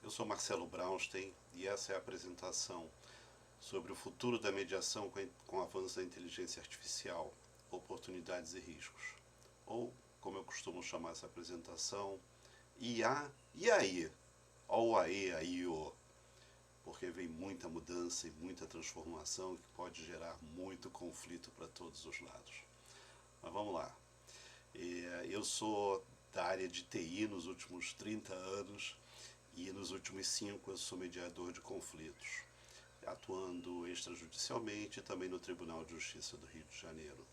Eu sou Marcelo Braunstein e essa é a apresentação sobre o futuro da mediação com o avanço da inteligência artificial, oportunidades e riscos. Ou, como eu costumo chamar essa apresentação, IA e aí? Ou aí, o. Porque vem muita mudança e muita transformação que pode gerar muito conflito para todos os lados. Mas vamos lá. Eu sou da área de TI nos últimos 30 anos e nos últimos 5 eu sou mediador de conflitos, atuando extrajudicialmente e também no Tribunal de Justiça do Rio de Janeiro.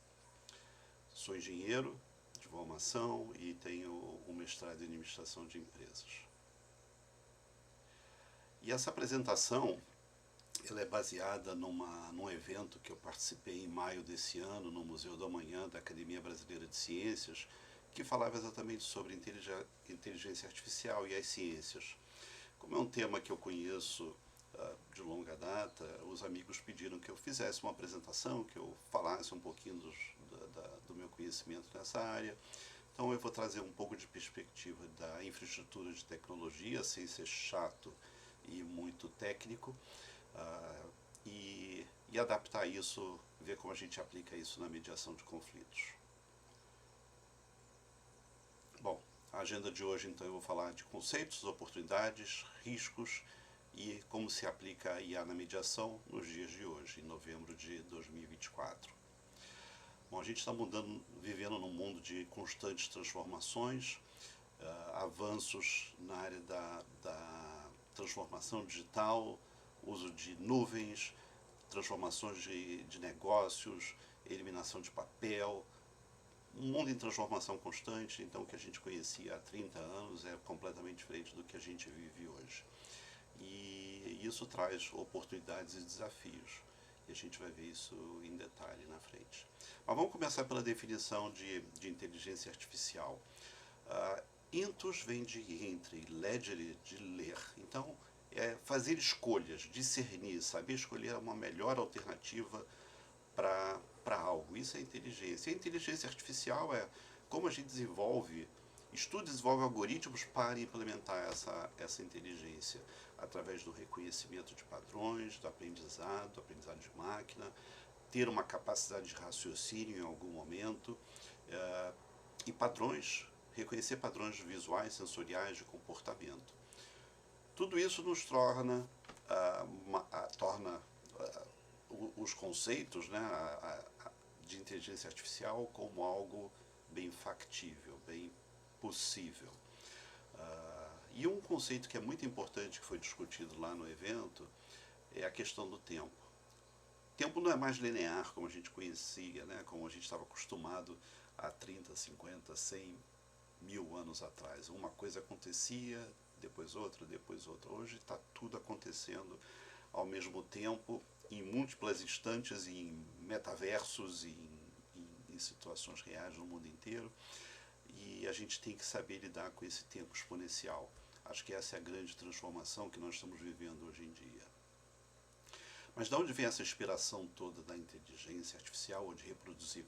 Sou engenheiro de formação e tenho um mestrado em administração de empresas. E essa apresentação ela é baseada num evento que eu participei em maio desse ano no Museu do Amanhã da Academia Brasileira de Ciências, que falava exatamente sobre inteligência artificial e as ciências. Como é um tema que eu conheço de longa data, os amigos pediram que eu fizesse uma apresentação, que eu falasse um pouquinho do meu conhecimento nessa área. Então eu vou trazer um pouco de perspectiva da infraestrutura de tecnologia, sem ser chato e muito técnico, e adaptar isso, ver como a gente aplica isso na mediação de conflitos. Bom, a agenda de hoje, então, eu vou falar de conceitos, oportunidades, riscos e como se aplica a IA na mediação nos dias de hoje, em novembro de 2024. Bom, a gente está vivendo num mundo de constantes transformações, avanços na área da transformação digital, uso de nuvens, transformações de negócios, eliminação de papel, um mundo em transformação constante. Então o que a gente conhecia há 30 anos é completamente diferente do que a gente vive hoje. E isso traz oportunidades e desafios. E a gente vai ver isso em detalhe na frente. Mas vamos começar pela definição de inteligência artificial. Intus vem de entre, legere, de ler. Então, é fazer escolhas, discernir, saber escolher uma melhor alternativa para algo. Isso é inteligência. E a inteligência artificial é como a gente estuda e desenvolve algoritmos para implementar essa inteligência, através do reconhecimento de padrões, do aprendizado de máquina, ter uma capacidade de raciocínio em algum momento, e reconhecer padrões visuais, sensoriais, de comportamento. Tudo isso nos torna os conceitos, né, de inteligência artificial como algo bem factível, bem possível. E um conceito que é muito importante, que foi discutido lá no evento, é a questão do tempo. O tempo não é mais linear como a gente conhecia, né, como a gente estava acostumado há 30, 50, 100 mil anos atrás. Uma coisa acontecia, depois outra, depois outra. Hoje está tudo acontecendo ao mesmo tempo, em múltiplas instantes, em metaversos, em situações reais no mundo inteiro. E a gente tem que saber lidar com esse tempo exponencial. Acho que essa é a grande transformação que nós estamos vivendo hoje em dia. Mas de onde vem essa inspiração toda da inteligência artificial, ou de reproduzir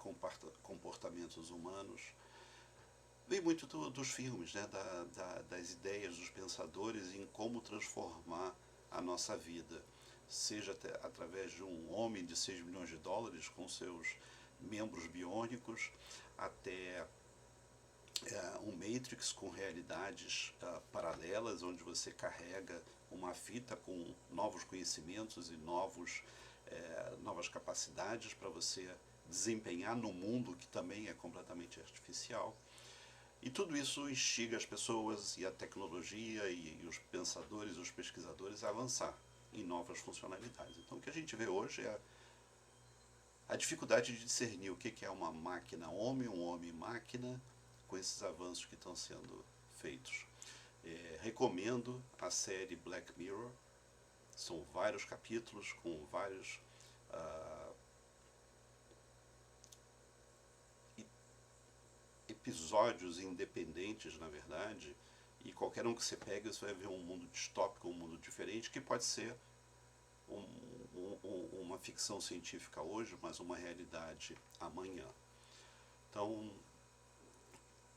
comportamentos humanos? Vem muito dos filmes, né? Das ideias dos pensadores em como transformar a nossa vida, seja através de um homem de 6 milhões de dólares com seus membros biônicos, até um Matrix com realidades paralelas, onde você carrega uma fita com novos conhecimentos e novas capacidades para você desempenhar no mundo que também é completamente artificial. E tudo isso instiga as pessoas e a tecnologia e os pensadores, os pesquisadores a avançar em novas funcionalidades. Então o que a gente vê hoje é a dificuldade de discernir o que é uma máquina homem, um homem máquina, com esses avanços que estão sendo feitos. Recomendo a série Black Mirror. São vários capítulos com vários episódios independentes, na verdade, e qualquer um que você pega, você vai ver um mundo distópico, um mundo diferente, que pode ser uma ficção científica hoje, mas uma realidade amanhã. Então,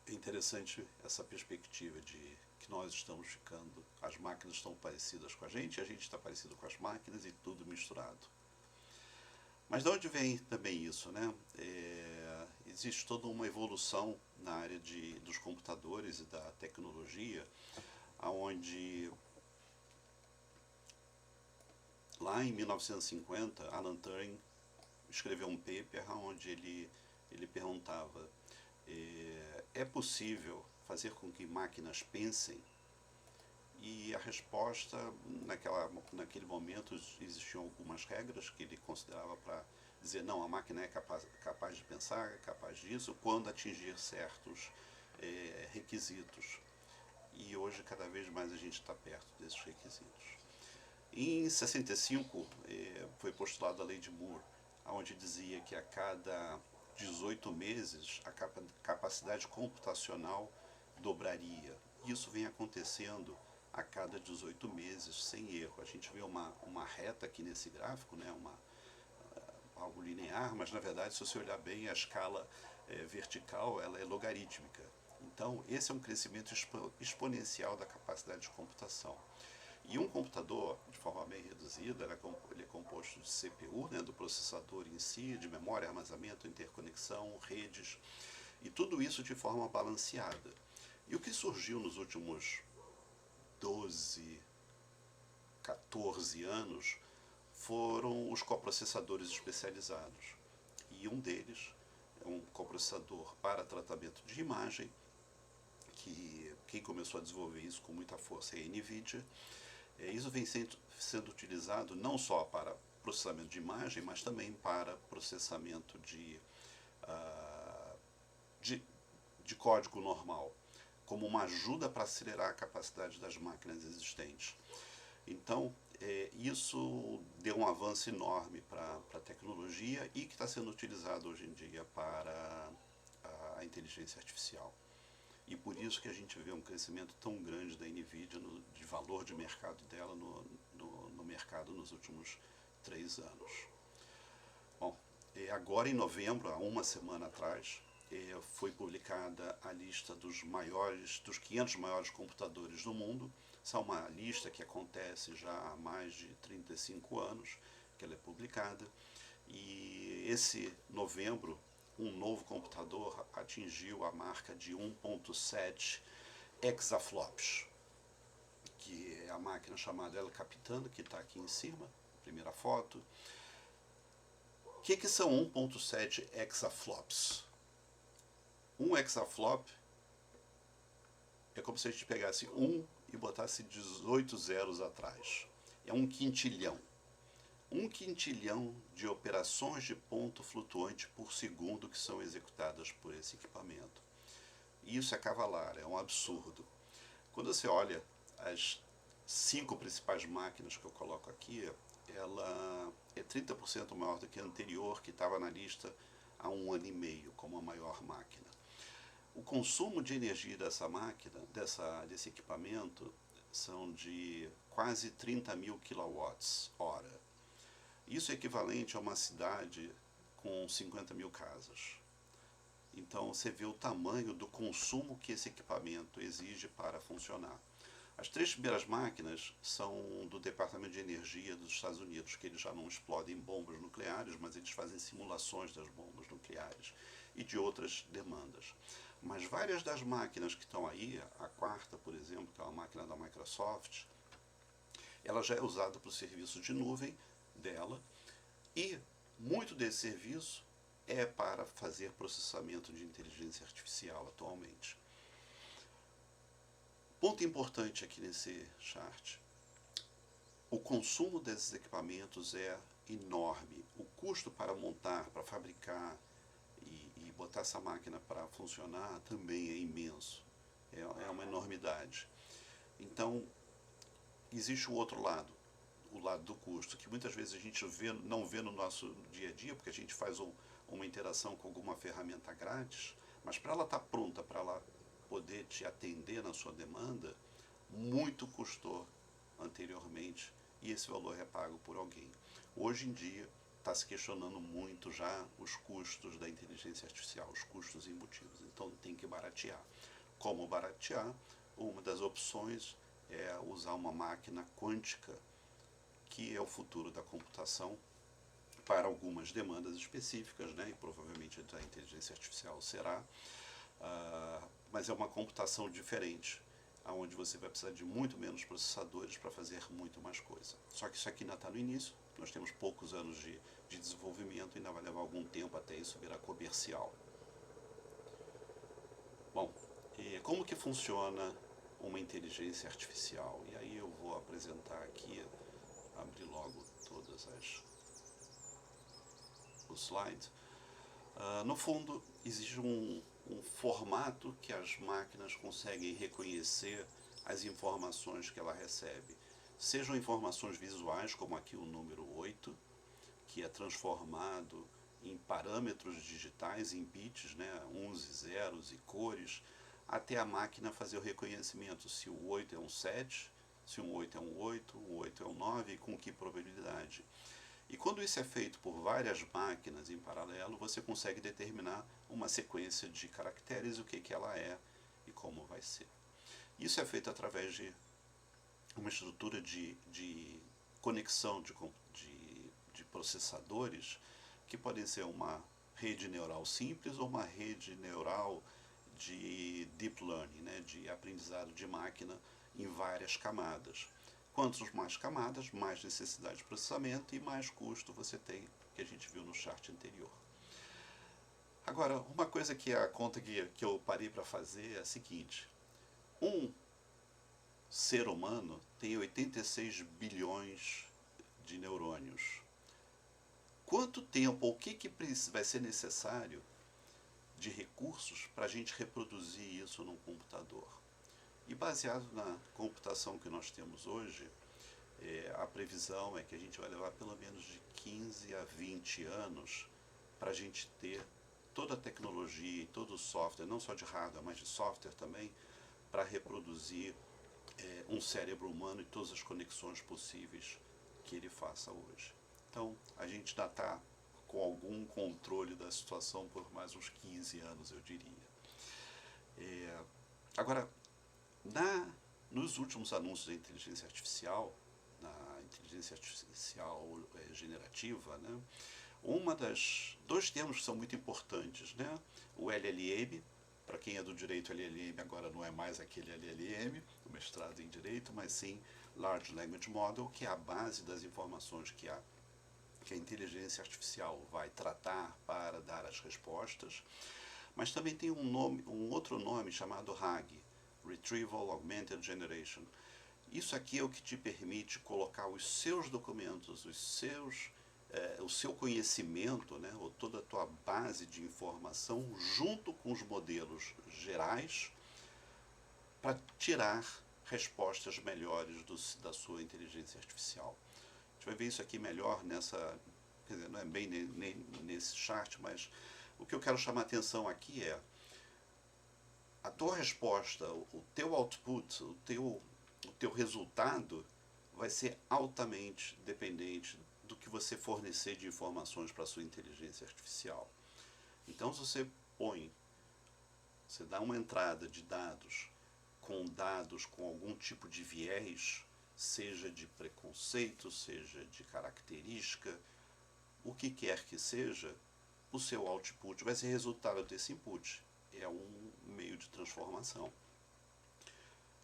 É interessante essa perspectiva de que nós estamos ficando, as máquinas estão parecidas com a gente está parecido com as máquinas e tudo misturado. Mas de onde vem também isso, né? Existe toda uma evolução na área dos computadores e da tecnologia, onde lá em 1950, Alan Turing escreveu um paper onde ele perguntava: é possível fazer com que máquinas pensem? E a resposta, naquele momento, existiam algumas regras que ele considerava para dizer: não, a máquina é capaz de pensar, é capaz disso, quando atingir certos requisitos. E hoje, cada vez mais, a gente está perto desses requisitos. Em 65, foi postulada a lei de Moore, onde dizia que a cada 18 meses a capacidade computacional dobraria. Isso vem acontecendo a cada 18 meses, sem erro. A gente vê uma reta aqui nesse gráfico, né? Algo linear, mas na verdade, se você olhar bem, a escala vertical ela é logarítmica. Então, esse é um crescimento exponencial da capacidade de computação. E um computador, de forma bem reduzida, ele é composto de CPU, né, do processador em si, de memória, armazenamento, interconexão, redes, e tudo isso de forma balanceada. E o que surgiu nos últimos 12, 14 anos foram os coprocessadores especializados. E um deles é um coprocessador para tratamento de imagem, que quem começou a desenvolver isso com muita força é a NVIDIA. Isso vem sendo utilizado não só para processamento de imagem, mas também para processamento de código normal, como uma ajuda para acelerar a capacidade das máquinas existentes. Então, isso deu um avanço enorme para a tecnologia e que está sendo utilizado hoje em dia para a inteligência artificial. E por isso que a gente vê um crescimento tão grande da NVIDIA, de valor de mercado dela no mercado nos últimos 3 anos. Bom, agora em novembro, há uma semana atrás, foi publicada a lista dos 500 maiores computadores do mundo. Essa é uma lista que acontece já há mais de 35 anos, que ela é publicada. E esse novembro, um novo computador atingiu a marca de 1.7 exaflops, que é a máquina chamada El Capitan, que está aqui em cima, primeira foto. O que são 1.7 exaflops? Um exaflop é como se a gente pegasse 1 e botasse 18 zeros atrás. É um quintilhão. Um quintilhão de operações de ponto flutuante por segundo que são executadas por esse equipamento. Isso é cavalar, é um absurdo. Quando você olha as 5 principais máquinas que eu coloco aqui, ela é 30% maior do que a anterior, que estava na lista há 1 ano e meio, como a maior máquina. O consumo de energia dessa máquina, desse equipamento, são de quase 30 mil kWh. Isso é equivalente a uma cidade com 50 mil casas. Então você vê o tamanho do consumo que esse equipamento exige para funcionar. As 3 primeiras máquinas são do Departamento de Energia dos Estados Unidos, que eles já não explodem bombas nucleares, mas eles fazem simulações das bombas nucleares e de outras demandas. Mas várias das máquinas que estão aí, a 4ª, por exemplo, que é uma máquina da Microsoft, ela já é usada para o serviço de nuvem dela, e muito desse serviço é para fazer processamento de inteligência artificial atualmente. Ponto importante aqui nesse chart: o consumo desses equipamentos é enorme. O custo para montar, para fabricar e botar essa máquina para funcionar também é imenso. É uma enormidade. Então, existe o outro lado, o lado do custo, que muitas vezes a gente não vê no nosso dia a dia, porque a gente faz uma interação com alguma ferramenta grátis, mas para ela estar pronta, para ela poder te atender na sua demanda, muito custou anteriormente e esse valor é pago por alguém. Hoje em dia, está se questionando muito já os custos da inteligência artificial, os custos embutidos. Então tem que baratear. Como baratear? Uma das opções é usar uma máquina quântica, que é o futuro da computação, para algumas demandas específicas, né? E provavelmente a inteligência artificial será, mas é uma computação diferente, onde você vai precisar de muito menos processadores para fazer muito mais coisa. Só que isso aqui ainda está no início, nós temos poucos anos de desenvolvimento, ainda vai levar algum tempo até isso virar comercial. Bom, e como que funciona uma inteligência artificial? E aí eu vou apresentar aqui, abrir logo todas os slides. No fundo, existe um formato que as máquinas conseguem reconhecer as informações que ela recebe. Sejam informações visuais, como aqui o número 8, que é transformado em parâmetros digitais, em bits, né, uns e zeros e cores, até a máquina fazer o reconhecimento se o 8 é um 7, se um 8 é um 8, um 8 é um 9 e com que probabilidade. E quando isso é feito por várias máquinas em paralelo, você consegue determinar uma sequência de caracteres, o que ela é e como vai ser. Isso é feito através de uma estrutura de conexão de processadores, que podem ser uma rede neural simples ou uma rede neural de deep learning, né, de aprendizado de máquina em várias camadas. Quantos mais camadas, mais necessidade de processamento e mais custo você tem, que a gente viu no chart anterior. Agora, uma coisa que a conta que eu parei para fazer é a seguinte: um ser humano tem 86 bilhões de neurônios. Quanto tempo, ou o que vai ser necessário de recursos para a gente reproduzir isso num computador? E baseado na computação que nós temos hoje, a previsão é que a gente vai levar pelo menos de 15 a 20 anos para a gente ter toda a tecnologia e todo o software, não só de hardware, mas de software também, para reproduzir um cérebro humano e todas as conexões possíveis que ele faça hoje. Então, a gente ainda está com algum controle da situação por mais uns 15 anos, eu diria. Agora, nos últimos anúncios da inteligência artificial, na inteligência artificial generativa, né, dois termos que são muito importantes, né, o LLM, para quem é do direito, LLM agora não é mais aquele LLM, o mestrado em direito, mas sim Large Language Model, que é a base das informações que a inteligência artificial vai tratar para dar as respostas. Mas também tem um outro nome chamado RAG, Retrieval Augmented Generation. Isso aqui é o que te permite colocar os seus documentos, o seu conhecimento, né, ou toda a tua base de informação junto com os modelos gerais para tirar respostas melhores da sua inteligência artificial. A gente vai ver isso aqui melhor quer dizer, não é bem nesse chart, mas o que eu quero chamar a atenção aqui é a tua resposta, o teu output, o teu resultado vai ser altamente dependente do que você fornecer de informações para a sua inteligência artificial. Então, se você dá uma entrada de dados com algum tipo de viés, seja de preconceito, seja de característica, o que quer que seja, o seu output vai ser resultado desse input. É um meio de transformação.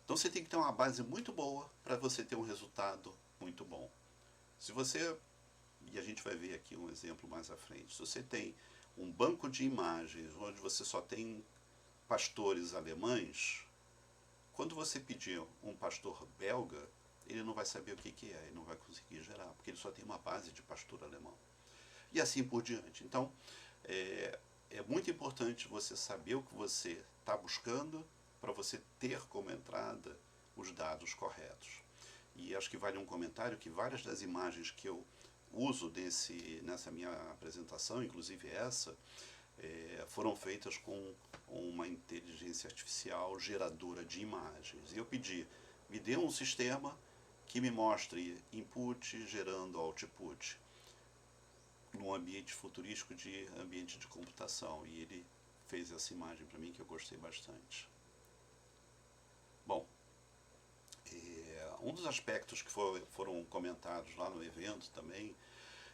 Então você tem que ter uma base muito boa para você ter um resultado muito bom. Se você, e a gente vai ver aqui um exemplo mais à frente, se você tem um banco de imagens onde você só tem pastores alemães, quando você pedir um pastor belga, ele não vai saber o que é, ele não vai conseguir gerar, porque ele só tem uma base de pastor alemão. E assim por diante. Então, é muito importante você saber o que você está buscando para você ter como entrada os dados corretos. E acho que vale um comentário que várias das imagens que eu uso nessa minha apresentação, inclusive essa, foram feitas com uma inteligência artificial geradora de imagens. E eu pedi, me dê um sistema que me mostre input gerando output. num ambiente futurístico de ambiente de computação, e ele fez essa imagem para mim que eu gostei bastante. Bom, um dos aspectos que foram comentados lá no evento também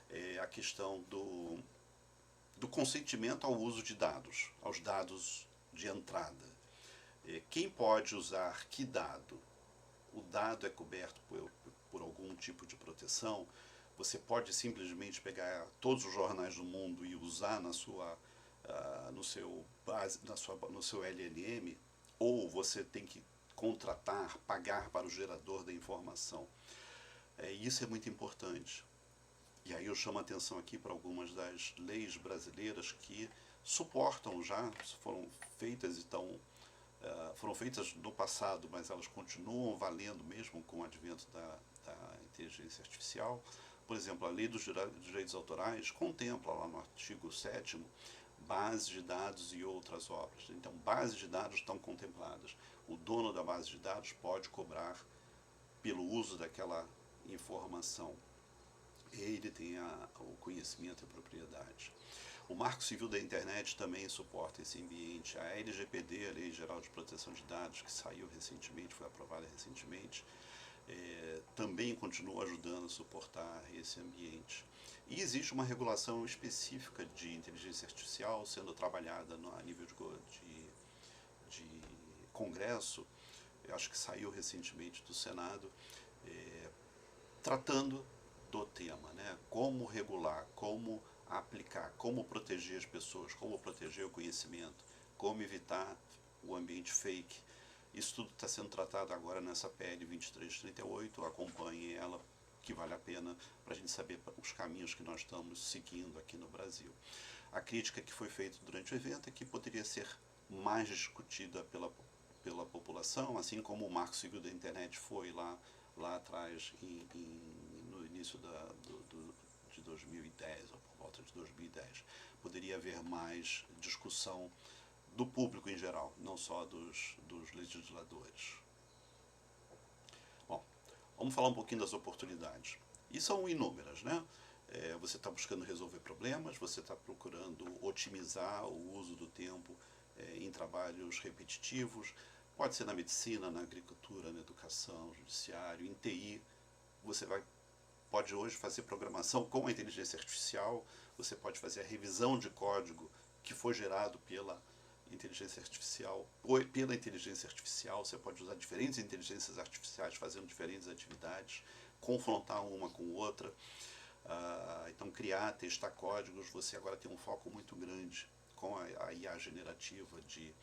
é a questão do consentimento ao uso de dados, aos dados de entrada. Quem pode usar que dado? O dado é coberto por algum tipo de proteção? Você pode simplesmente pegar todos os jornais do mundo e usar no seu LLM? Ou você tem que contratar, pagar para o gerador da informação? Isso é muito importante. E aí eu chamo a atenção aqui para algumas das leis brasileiras que suportam já, foram feitas no passado, mas elas continuam valendo mesmo com o advento da inteligência artificial. Por exemplo, a Lei dos Direitos Autorais contempla lá no artigo 7º bases de dados e outras obras. Então, bases de dados estão contempladas. O dono da base de dados pode cobrar pelo uso daquela informação. Ele tem o conhecimento e a propriedade. O Marco Civil da Internet também suporta esse ambiente. A LGPD, a Lei Geral de Proteção de Dados, que saiu recentemente, foi aprovada recentemente, também continua ajudando a suportar esse ambiente. E existe uma regulação específica de inteligência artificial sendo trabalhada a nível de Congresso, eu acho que saiu recentemente do Senado, tratando do tema, né? Como regular, como aplicar, como proteger as pessoas, como proteger o conhecimento, como evitar o ambiente fake. Isso tudo está sendo tratado agora nessa PL 2338, acompanhe ela, que vale a pena para a gente saber os caminhos que nós estamos seguindo aqui no Brasil. A crítica que foi feita durante o evento é que poderia ser mais discutida pela população, assim como o Marco Civil da Internet foi lá atrás, no início de 2010, ou por volta de 2010. Poderia haver mais discussão do público em geral, não só dos legisladores. Bom, vamos falar um pouquinho das oportunidades. E são inúmeras, né? Você está buscando resolver problemas, você está procurando otimizar o uso do tempo em trabalhos repetitivos. Pode ser na medicina, na agricultura, na educação, no judiciário, em TI. Você pode hoje fazer programação com a inteligência artificial, você pode fazer a revisão de código que foi gerado pela inteligência artificial, você pode usar diferentes inteligências artificiais fazendo diferentes atividades, confrontar uma com outra, então criar, testar códigos. Você agora tem um foco muito grande com a IA generativa de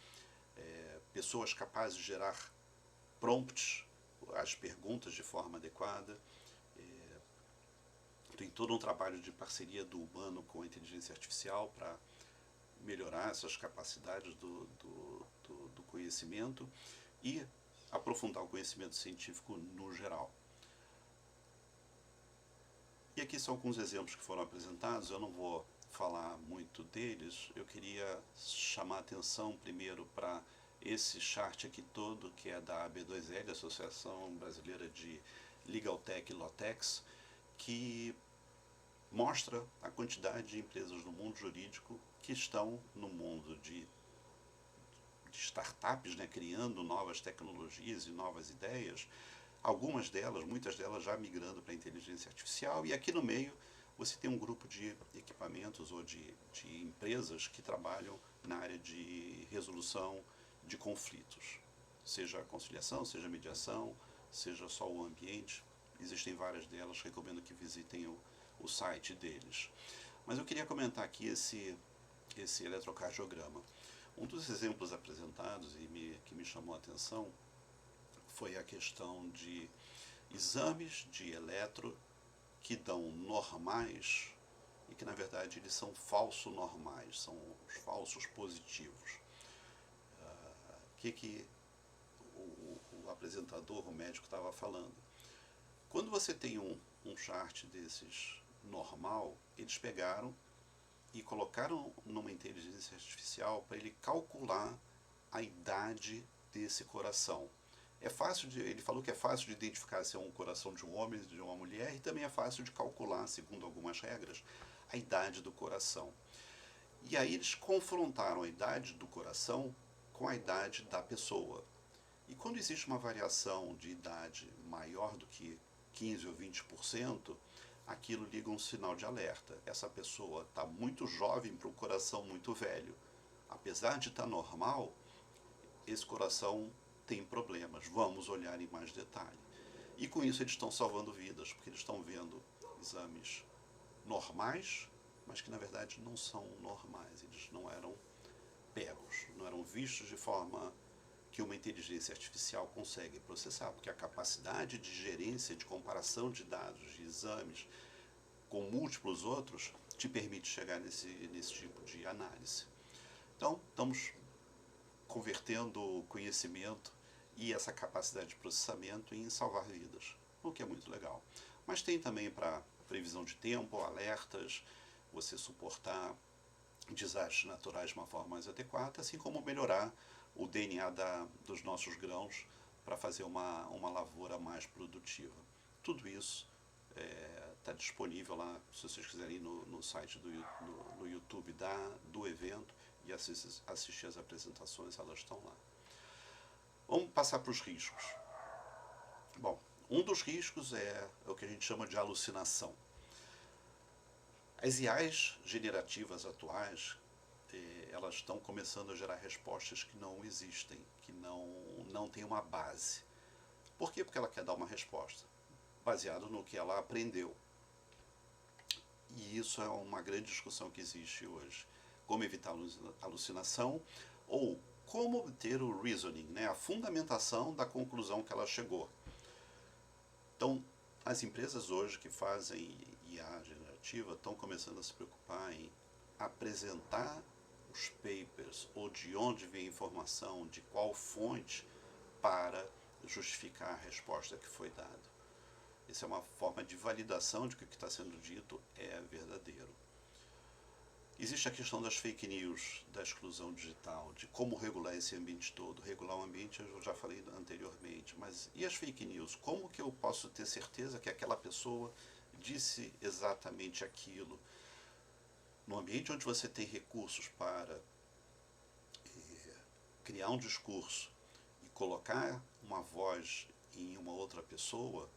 pessoas capazes de gerar prompts, as perguntas de forma adequada. Tem todo um trabalho de parceria do humano com a inteligência artificial para melhorar essas capacidades do conhecimento e aprofundar o conhecimento científico no geral. E aqui são alguns exemplos que foram apresentados, eu não vou falar muito deles, eu queria chamar a atenção primeiro para esse chart aqui todo, que é da AB2L, Associação Brasileira de Legal Tech e Lawtechs, que mostra a quantidade de empresas no mundo jurídico que estão no mundo de startups, né, criando novas tecnologias e novas ideias, muitas delas já migrando para a inteligência artificial, e aqui no meio você tem um grupo de equipamentos ou de empresas que trabalham na área de resolução de conflitos, seja conciliação, seja mediação, seja só o ambiente. Existem várias delas, recomendo que visitem o site deles. Mas eu queria comentar aqui esse eletrocardiograma. Um dos exemplos apresentados que me chamou a atenção foi a questão de exames de eletro que dão normais e que na verdade eles são falso-normais, são os falsos positivos. O que o apresentador, o médico, estava falando? Quando você tem um chart desses normal, eles pegaram e colocaram numa inteligência artificial para ele calcular a idade desse coração. Ele falou que é fácil de identificar se é um coração de um homem, de uma mulher, e também é fácil de calcular, segundo algumas regras, a idade do coração. E aí eles confrontaram a idade do coração com a idade da pessoa. E quando existe uma variação de idade maior do que 15 ou 20%, aquilo liga um sinal de alerta. Essa pessoa está muito jovem para um coração muito velho. Apesar de estar normal, esse coração tem problemas. Vamos olhar em mais detalhe. E com isso eles estão salvando vidas, porque eles estão vendo exames normais, mas que na verdade não são normais. Eles não eram pegos, não eram vistos de forma que uma inteligência artificial consegue processar, porque a capacidade de gerência, de comparação de dados, de exames com múltiplos outros, te permite chegar nesse tipo de análise. Então, estamos convertendo conhecimento e essa capacidade de processamento em salvar vidas, o que é muito legal. Mas tem também para previsão de tempo, alertas, você suportar desastres naturais de uma forma mais adequada, assim como melhorar o DNA dos nossos grãos para fazer uma lavoura mais produtiva. Tudo isso está disponível lá, se vocês quiserem ir no site no YouTube do evento e assistir as apresentações, elas estão lá. Vamos passar para os riscos. Bom, um dos riscos é o que a gente chama de alucinação. As IAs generativas atuais, elas estão começando a gerar respostas que não existem, que não têm uma base. Por quê? Porque ela quer dar uma resposta baseada no que ela aprendeu. E isso é uma grande discussão que existe hoje. Como evitar a alucinação ou como obter o reasoning, né? A fundamentação da conclusão que ela chegou. Então, as empresas hoje que fazem IA generativa estão começando a se preocupar em apresentar os papers ou de onde vem a informação, de qual fonte, para justificar a resposta que foi dada. Essa é uma forma de validação de que o que está sendo dito é verdadeiro. Existe a questão das fake news, da exclusão digital, de como regular esse ambiente todo. Regular o ambiente eu já falei anteriormente, mas e as fake news? Como que eu posso ter certeza que aquela pessoa disse exatamente aquilo? No ambiente onde você tem recursos para criar um discurso e colocar uma voz em uma outra pessoa,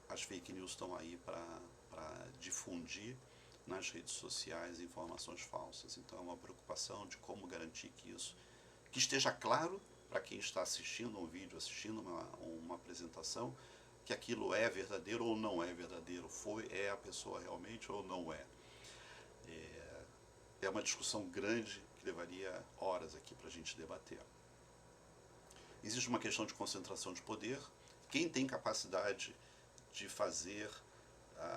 as fake news estão aí para difundir nas redes sociais informações falsas. Então é uma preocupação de como garantir que esteja claro para quem está assistindo um vídeo, assistindo uma apresentação, que aquilo é verdadeiro ou não é verdadeiro, é a pessoa realmente ou não é. É uma discussão grande que levaria horas aqui para a gente debater. Existe uma questão de concentração de poder. Quem tem capacidade de fazer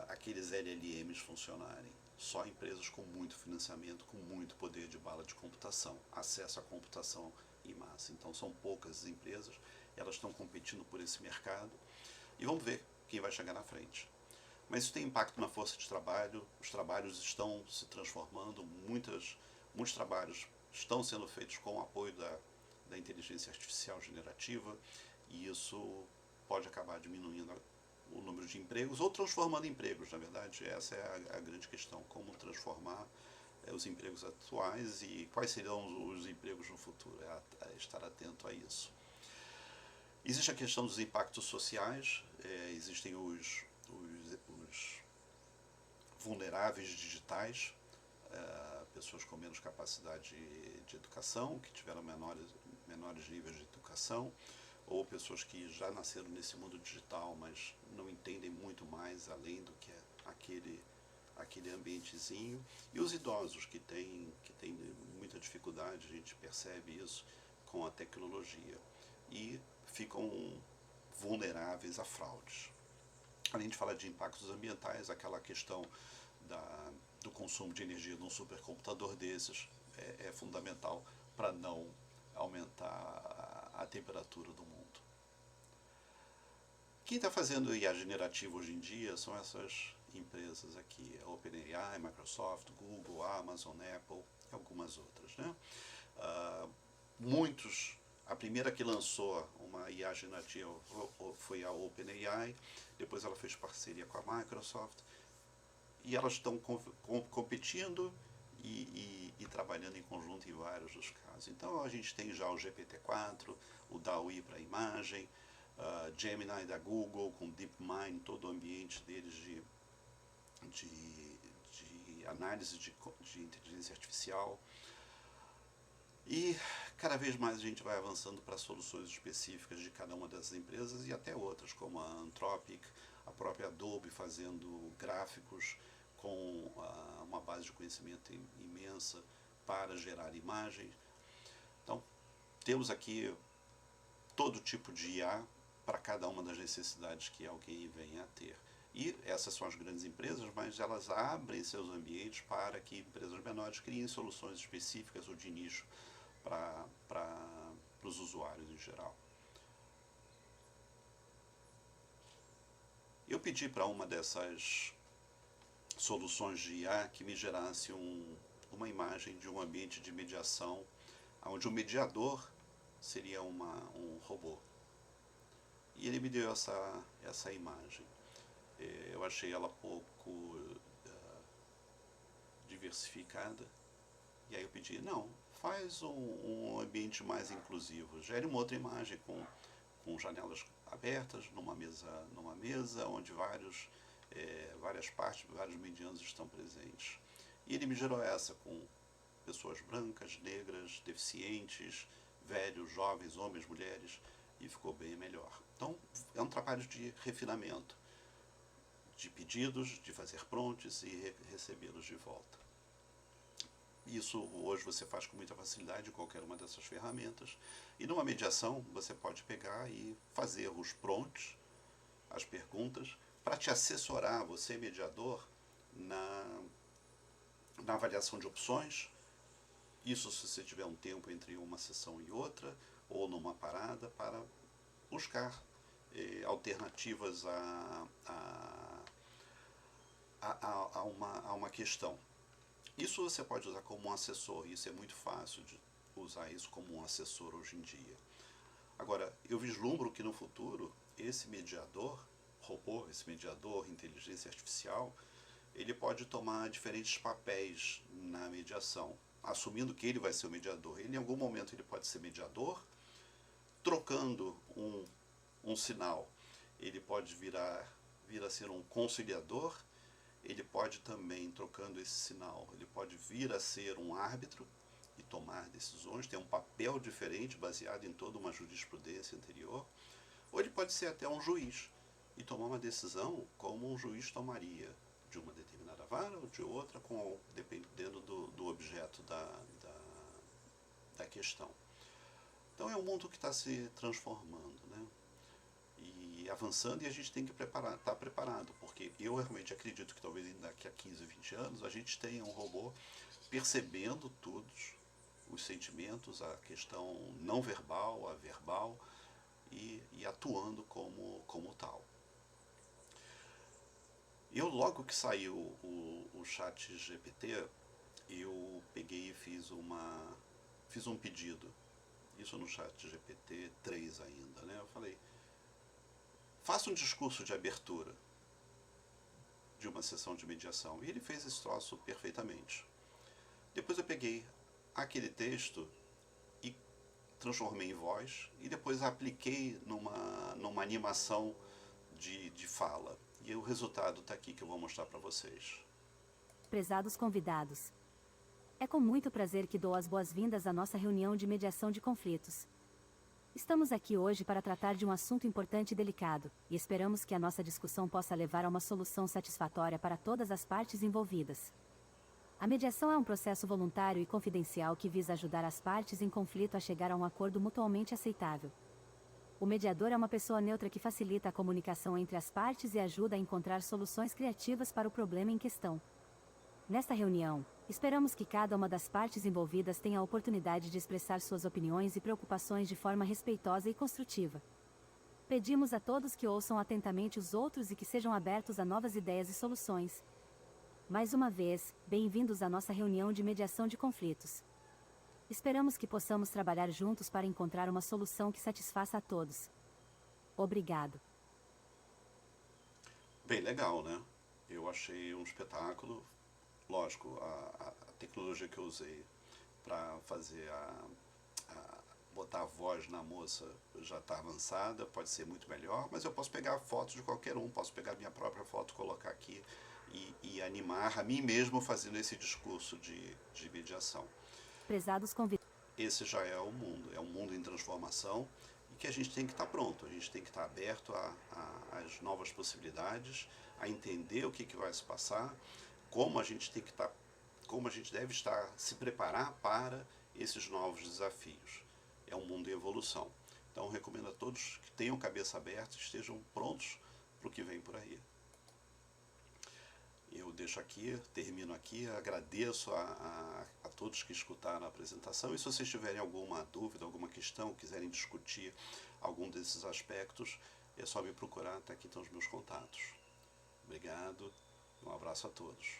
aqueles LLMs funcionarem? Só empresas com muito financiamento, com muito poder de bala de computação, acesso à computação em massa. Então são poucas empresas, elas estão competindo por esse mercado e vamos ver quem vai chegar na frente. Mas isso tem impacto na força de trabalho, os trabalhos estão se transformando, muitos trabalhos estão sendo feitos com o apoio da inteligência artificial generativa e isso pode acabar diminuindo o número de empregos ou transformando empregos, na verdade. Essa é a grande questão, como transformar os empregos atuais e quais serão os empregos no futuro, estar atento a isso. Existe a questão dos impactos sociais, existem os vulneráveis digitais, pessoas com menos capacidade de educação, que tiveram menores níveis de educação, ou pessoas que já nasceram nesse mundo digital, mas não entendem muito mais além do que é aquele ambientezinho, e os idosos que têm muita dificuldade, a gente percebe isso com a tecnologia, e ficam vulneráveis a fraudes. Além de falar de impactos ambientais, aquela questão do consumo de energia num supercomputador desses é fundamental para não aumentar a temperatura do mundo. Quem está fazendo IA generativa hoje em dia são essas empresas aqui, a OpenAI, Microsoft, Google, Amazon, Apple e algumas outras, né? A primeira que lançou uma IA generativa foi a OpenAI, depois ela fez parceria com a Microsoft, e elas estão competindo e trabalhando em conjunto em vários dos casos. Então a gente tem já o GPT-4, o DALL-E para imagem, Gemini da Google com DeepMind, todo o ambiente deles de análise de inteligência artificial. E cada vez mais a gente vai avançando para soluções específicas de cada uma dessas empresas e até outras, como a Anthropic, a própria Adobe fazendo gráficos com uma base de conhecimento imensa para gerar imagens. Então, temos aqui todo tipo de IA para cada uma das necessidades que alguém venha a ter. E essas são as grandes empresas, mas elas abrem seus ambientes para que empresas menores criem soluções específicas ou de nicho para os usuários em geral. Eu pedi para uma dessas soluções de IA que me gerasse uma imagem de um ambiente de mediação, onde o mediador seria um robô. E ele me deu essa imagem. Eu achei ela pouco diversificada. E aí eu pedi, não, faz um ambiente mais inclusivo. Gere uma outra imagem com janelas abertas numa mesa onde várias partes, vários medianos estão presentes. E ele me gerou essa com pessoas brancas, negras, deficientes, velhos, jovens, homens, mulheres, e ficou bem melhor. Então, é um trabalho de refinamento, de pedidos, de fazer prompts e recebê-los de volta. Isso hoje você faz com muita facilidade em qualquer uma dessas ferramentas. E numa mediação você pode pegar e fazer os prompts, as perguntas, para te assessorar, você mediador, na avaliação de opções. Isso se você tiver um tempo entre uma sessão e outra, ou numa parada, para buscar alternativas a uma questão. Isso você pode usar como um assessor, isso é muito fácil de usar isso como um assessor hoje em dia. Agora, eu vislumbro que no futuro, esse mediador, robô, esse mediador, inteligência artificial, ele pode tomar diferentes papéis na mediação, assumindo que ele vai ser o mediador. Ele, em algum momento ele pode ser mediador, trocando um sinal. Ele pode vir a ser um conciliador. Ele pode também, trocando esse sinal, ele pode vir a ser um árbitro e tomar decisões, ter um papel diferente baseado em toda uma jurisprudência anterior, ou ele pode ser até um juiz e tomar uma decisão como um juiz tomaria de uma determinada vara ou de outra, dependendo do objeto da questão. Então é um mundo que está se transformando, né? E avançando, e a gente tem que estar preparado, porque eu realmente acredito que talvez daqui a 15, 20 anos a gente tenha um robô percebendo todos os sentimentos, a questão não verbal, a verbal, e atuando como tal. Eu, logo que saiu o chat GPT, eu peguei e fiz um pedido, isso no chat GPT 3 ainda, né? Eu falei, faça um discurso de abertura de uma sessão de mediação. E ele fez esse troço perfeitamente. Depois eu peguei aquele texto e transformei em voz e depois apliquei numa animação de fala. E o resultado está aqui que eu vou mostrar para vocês. Prezados convidados, é com muito prazer que dou as boas-vindas à nossa reunião de mediação de conflitos. Estamos aqui hoje para tratar de um assunto importante e delicado, e esperamos que a nossa discussão possa levar a uma solução satisfatória para todas as partes envolvidas. A mediação é um processo voluntário e confidencial que visa ajudar as partes em conflito a chegar a um acordo mutuamente aceitável. O mediador é uma pessoa neutra que facilita a comunicação entre as partes e ajuda a encontrar soluções criativas para o problema em questão. Nesta reunião, esperamos que cada uma das partes envolvidas tenha a oportunidade de expressar suas opiniões e preocupações de forma respeitosa e construtiva. Pedimos a todos que ouçam atentamente os outros e que sejam abertos a novas ideias e soluções. Mais uma vez, bem-vindos à nossa reunião de mediação de conflitos. Esperamos que possamos trabalhar juntos para encontrar uma solução que satisfaça a todos. Obrigado. Bem legal, né? Eu achei um espetáculo. Lógico, a tecnologia que eu usei para fazer botar a voz na moça já está avançada, pode ser muito melhor, mas eu posso pegar fotos de qualquer um, posso pegar minha própria foto, colocar aqui e animar a mim mesmo fazendo esse discurso de mediação. Prezados convidados. Esse já é um mundo em transformação e que a gente tem que estar pronto, a gente tem que estar aberto às novas possibilidades, a entender o que vai se passar, como a gente tem que estar, como a gente deve estar, se preparar para esses novos desafios. É um mundo em evolução. Então, recomendo a todos que tenham cabeça aberta, estejam prontos para o que vem por aí. Eu deixo aqui, termino aqui, agradeço a todos que escutaram a apresentação e se vocês tiverem alguma dúvida, alguma questão, quiserem discutir algum desses aspectos, é só me procurar, até aqui estão os meus contatos. Obrigado, um abraço a todos.